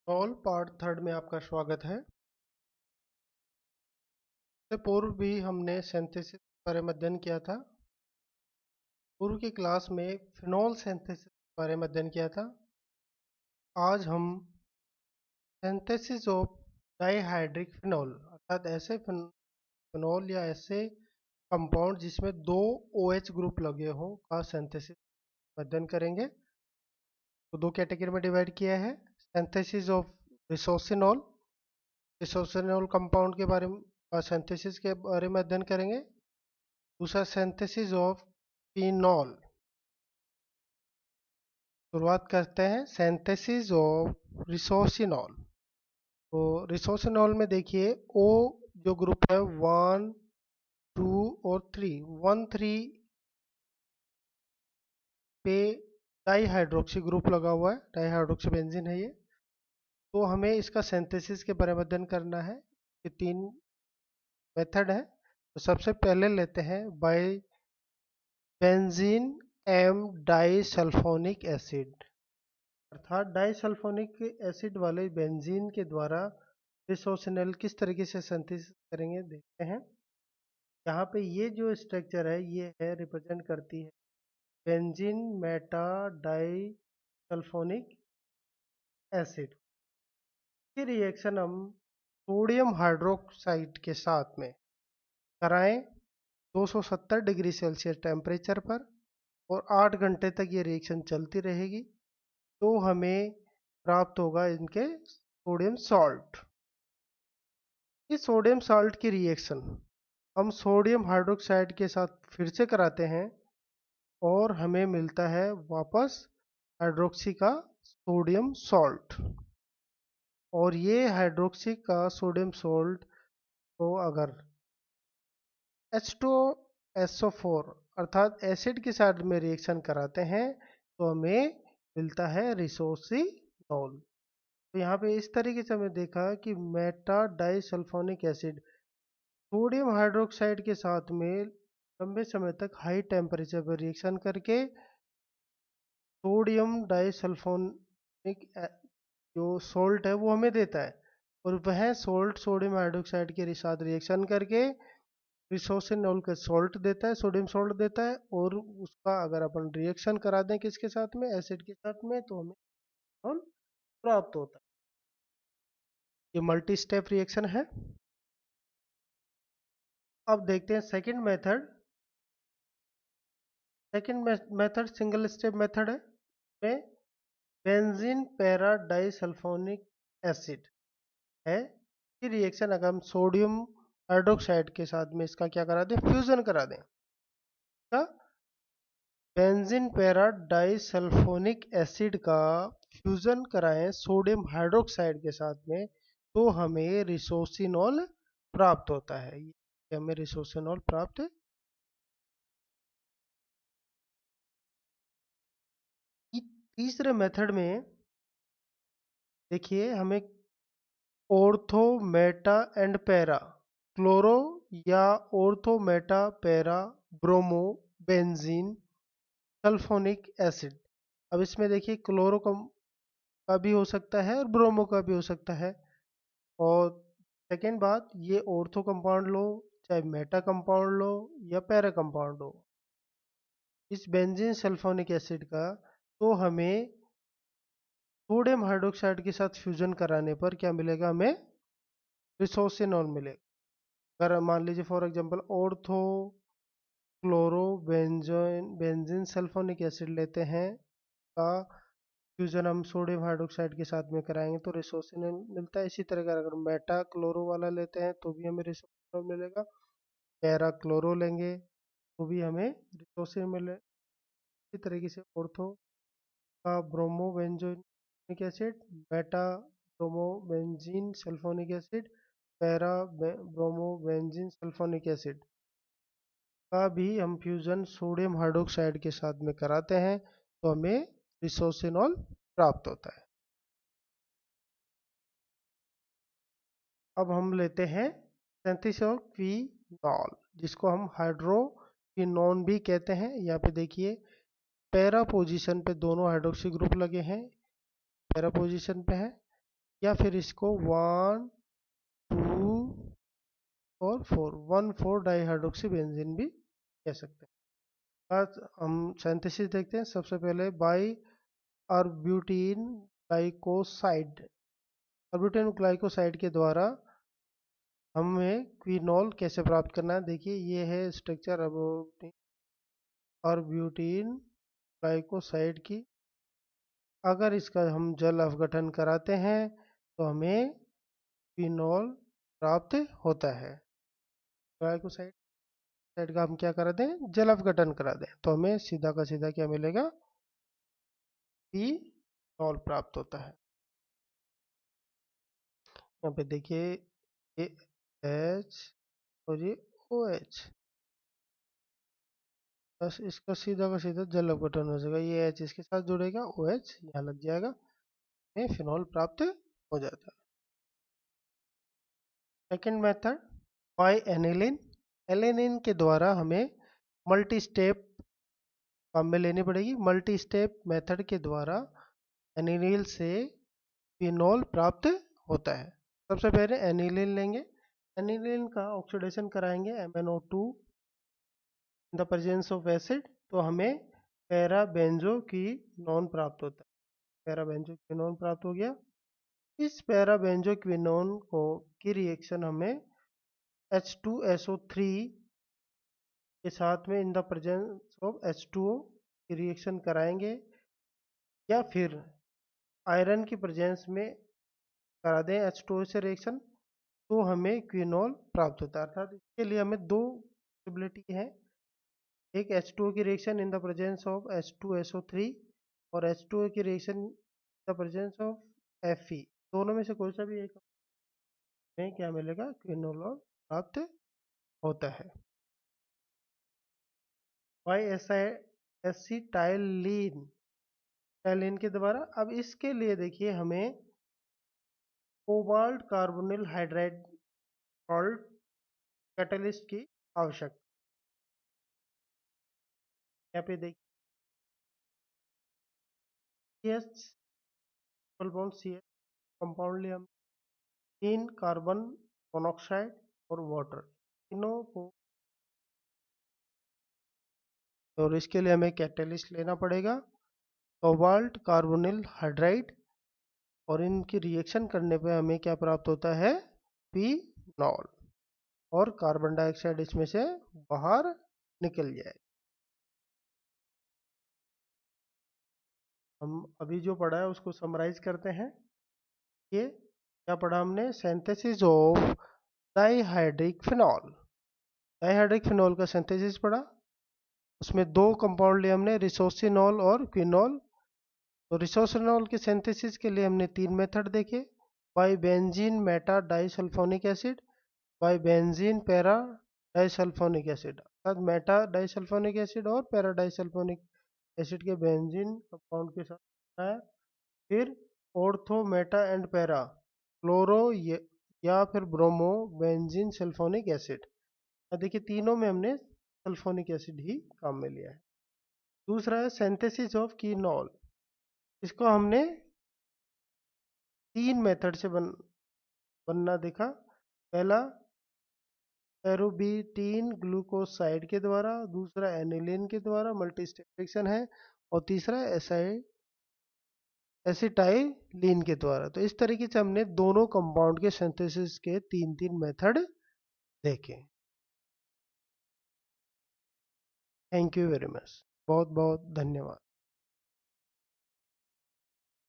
All part third में आपका स्वागत है। इससे पूर्व भी हमने सिंथेसिस के बारे में अध्ययन किया था। पूर्व की क्लास में फिनॉल सिंथेसिस के बारे में अध्ययन किया था। आज हम सिंथेसिस ऑफ डाइहाइड्रिक फिनॉल अर्थात ऐसे फिनॉल या ऐसे कंपाउंड जिसमें दो OH ग्रुप लगे हों का सिंथेसिस अध्ययन करेंगे। तो दो कैटेगरी में डिवाइड किया है। सिंथेसिस ऑफ रिसोसिनॉल, रिसोसिनॉल कंपाउंड के बारे में सिंथेसिस के बारे में अध्ययन करेंगे। दूसरा सिंथेसिस ऑफ फिनॉल। शुरुआत करते हैं सिंथेसिस ऑफ रिसोसिनॉल। तो रिसोसिनॉल में देखिए ओ जो ग्रुप है 1, 2 और 3 पे डाईहाइड्रोक्सी ग्रुप लगा हुआ है, डाईहाइड्रोक्सी बेंजीन है ये। तो हमें इसका सिंथेसिस के बारे में अध्ययन करना है। ये तीन मेथड है। तो सबसे पहले लेते हैं बाई बेंजीन एम डाइसल्फोनिक एसिड अर्थात डाइसल्फोनिक एसिड वाले बेंजीन के द्वारा रिसोसिनॉल किस तरीके से सिंथेसिस करेंगे देखते हैं। यहाँ पे ये जो स्ट्रक्चर है ये है रिप्रेजेंट करती है benzene meta di sulphonic acid की रिएक्शन हम सोडियम हाइड्रोक्साइड के साथ में कराएं 270 डिग्री सेल्सियस टेम्परेचर पर और 8 घंटे तक ये रिएक्शन चलती रहेगी। तो हमें प्राप्त होगा इनके सोडियम सॉल्ट। इस सोडियम सॉल्ट की रिएक्शन हम सोडियम हाइड्रोक्साइड के साथ फिर से कराते हैं और हमें मिलता है वापस हाइड्रोक्सी का सोडियम सॉल्ट। और ये हाइड्रोक्सी का सोडियम सॉल्ट को अगर H2SO4 अर्थात एसिड के साथ में रिएक्शन कराते हैं तो हमें मिलता है रिसोसिनॉल। तो यहाँ पे इस तरीके से हमें देखा कि Meta disulphonic acid sodium hydroxide के साथ में लंबे समय तक हाई टेम्परेचर पर रिएक्शन करके सोडियम डाइसल्फोनिक जो सोल्ट है वो हमें देता है और वह सोल्ट सोडियम हाइड्रोक्साइड के साथ रिएक्शन करके रिसोसिनॉल का सोल्ट देता है, सोडियम सोल्ट देता है। और उसका अगर अपन रिएक्शन करा दें किसके साथ में, एसिड के साथ में, तो हमें फिनॉल प्राप्त होता है। ये मल्टी स्टेप रिएक्शन है। अब देखते हैं second method. Second method single step method है। में बेंजीन पैरा डाइसल्फोनिक एसिड है। ये रिएक्शन अगर हम सोडियम हाइड्रोक्साइड के साथ में इसका क्या करा दें, फ्यूजन करा दें। का बेंजीन पैरा डाइसल्फोनिक एसिड का फ्यूजन कराएं सोडियम हाइड्रोक्साइड के साथ में तो हमें रिसोसिनॉल प्राप्त होता है। ये हमें रिसोसिनॉल प्राप्त है। तीसरे मेथड में देखिए हमें ortho meta and para chloro या ortho meta para bromo benzene sulphonic acid. अब इसमें देखिए क्लोरो का भी हो सकता है और ब्रोमो का भी हो सकता है। और सेकेंड बात, ये ऑर्थो कंपाउंड लो चाहे मेटा कंपाउंड लो या पैरा कंपाउंड लो, इस बेंजीन सल्फोनिक एसिड का तो हमें सोडियम हाइड्रोक्साइड के साथ फ्यूजन कराने पर क्या मिलेगा, हमें रिसोसिनॉल मिलेगा। अगर मान लीजिए for example ortho chloro benzene sulphonic acid लेते हैं का फ्यूजन हम सोडियम हाइड्रोक्साइड के साथ में कराएंगे तो रिसोसिनॉल मिलता है। इसी तरह का अगर मेटा क्लोरो वाला लेते हैं तो भी हमें रिसोसिनॉल मिलेगा। पैरा क्लोरो लेंगे तो भी हमें रिसोसिनॉल मिलेगा। इसी तरीके से ऑर्थो का bromo benzoic acid, Meta bromo benzene sulphonic acid, para bromo benzene sulphonic acid का भी हम फ्यूजन सोडियम हाइड्रोक्साइड के साथ में कराते हैं तो हमें रिसोसिनॉल प्राप्त होता है। अब हम लेते हैं सिंथेसिस ऑफ फिनॉल जिसको हम हाइड्रोक्विनोन भी कहते हैं। यहाँ पे देखिए पैरा पोजीशन पे दोनों हाइड्रोक्सी ग्रुप लगे हैं, पैरा पोजीशन पे है। या फिर इसको 1 2 और 4 डाइहाइड्रोक्सी बेंजीन भी कह सकते हैं। आज हम सिंथेसिस देखते हैं। सबसे पहले बाई अर्ब्यूटीन ग्लाइकोसाइड, अर्ब्यूटीन ग्लाइकोसाइड के द्वारा हमें क्विनोल कैसे प्राप्त करना है। देखिए ये है स्ट्रक्चर अर्ब्यूटीन ग्लाइकोसाइड की। अगर इसका हम जल अपघटन कराते हैं तो हमें क्विनोल प्राप्त होता है। ग्लाइकोसाइड साइड का हम क्या करा दें, जल अपघटन करा दें, तो हमें सीधा का सीधा क्या मिलेगा, क्विनोल प्राप्त होता है। यहाँ पे देखिए ये एच और ये ओ एच, बस इसका सीधा का सीधा जल अपघटन हो जाएगा। ये एच इसके साथ जुड़ेगा, ओ एच यहाँ लग जाएगा, हमें फिनॉल प्राप्त हो जाता है। Second method by aniline. Aniline के द्वारा हमें मल्टी स्टेप काम में लेनी पड़ेगी। मल्टी स्टेप मेथड के द्वारा एनिलीन से फिनॉल प्राप्त होता है। सबसे पहले एनिलीन लेंगे। एनिलीन का ऑक्सीडेशन कराएंगे MnO2 in the presence of acid, तो हमें पैराबेंजो की नॉन प्राप्त होता है। पैराबेंजो क्विनोन प्राप्त हो गया। इस पैराबेंजो क्विनोन को की रिएक्शन हमें H2SO3 के साथ में in the presence of H2O की रिएक्शन कराएंगे, या फिर आयरन की प्रेजेंस में करा दें H2O से रिएक्शन, तो हमें क्विनोल प्राप्त होता है। अर्थात इसके लिए हमें दो पॉसिबिलिटी है, एक H2O की reaction in the presence of H2SO3 और H2O की reaction in the presence of Fe। दोनों में से कोई सा भी एक में क्या मिलेगा, क्विनोल प्राप्त होता है। वाई एसिटाइलिन टाइलिन के द्वारा। अब इसके लिए देखिए हमें cobalt carbonyl hydride salt catalyst की आवश्यकता। यहाँ पे देखिए CH कंपाउंड लिया, 3 कार्बन मोनोऑक्साइड और वाटर, तीनों को, और इसके लिए हमें कैटलिस्ट लेना पड़ेगा कोबाल्ट कार्बोनिल हाइड्राइड, और इनकी रिएक्शन करने पे हमें क्या प्राप्त होता है, फिनॉल, और कार्बन डाइऑक्साइड इसमें से बाहर निकल जाए। हम अभी जो पढ़ा है उसको समराइज करते हैं। ये क्या पढ़ा हमने, synthesis of dihydric phenol. Dihydric phenol का सिंथेसिस पढ़ा, उसमें दो कंपाउंड लिए हमने, रिसोसिनॉल और क्विनॉल। तो रिसोसिनॉल के सिंथेसिस के लिए हमने तीन मेथड देखे, bi benzene meta disulphonic acid, bi benzene para disulphonic acid, अर्थात मेटा डाइसल्फोनिक एसिड और पैरा डाइसल्फोनिक एसिड के बेंजीन कंपाउंड के साथ है। फिर ortho meta and para chloro या फिर ब्रोमो बेंजीन सल्फोनिक एसिड। देखिए तीनों में हमने सल्फोनिक एसिड ही काम में लिया है। दूसरा है सिंथेसिस ऑफ कीनॉल। इसको हमने तीन मेथड से बनना देखा। पहला एरोबिटीन ग्लूकोसाइड के द्वारा, दूसरा एनिलीन के द्वारा मल्टी स्टेप रिएक्शन है, और तीसरा एसिटाइलिन के द्वारा। तो इस तरीके से हमने दोनों कंपाउंड के सिंथेसिस के तीन तीन मेथड देखे। थैंक यू वेरी मच, बहुत बहुत धन्यवाद।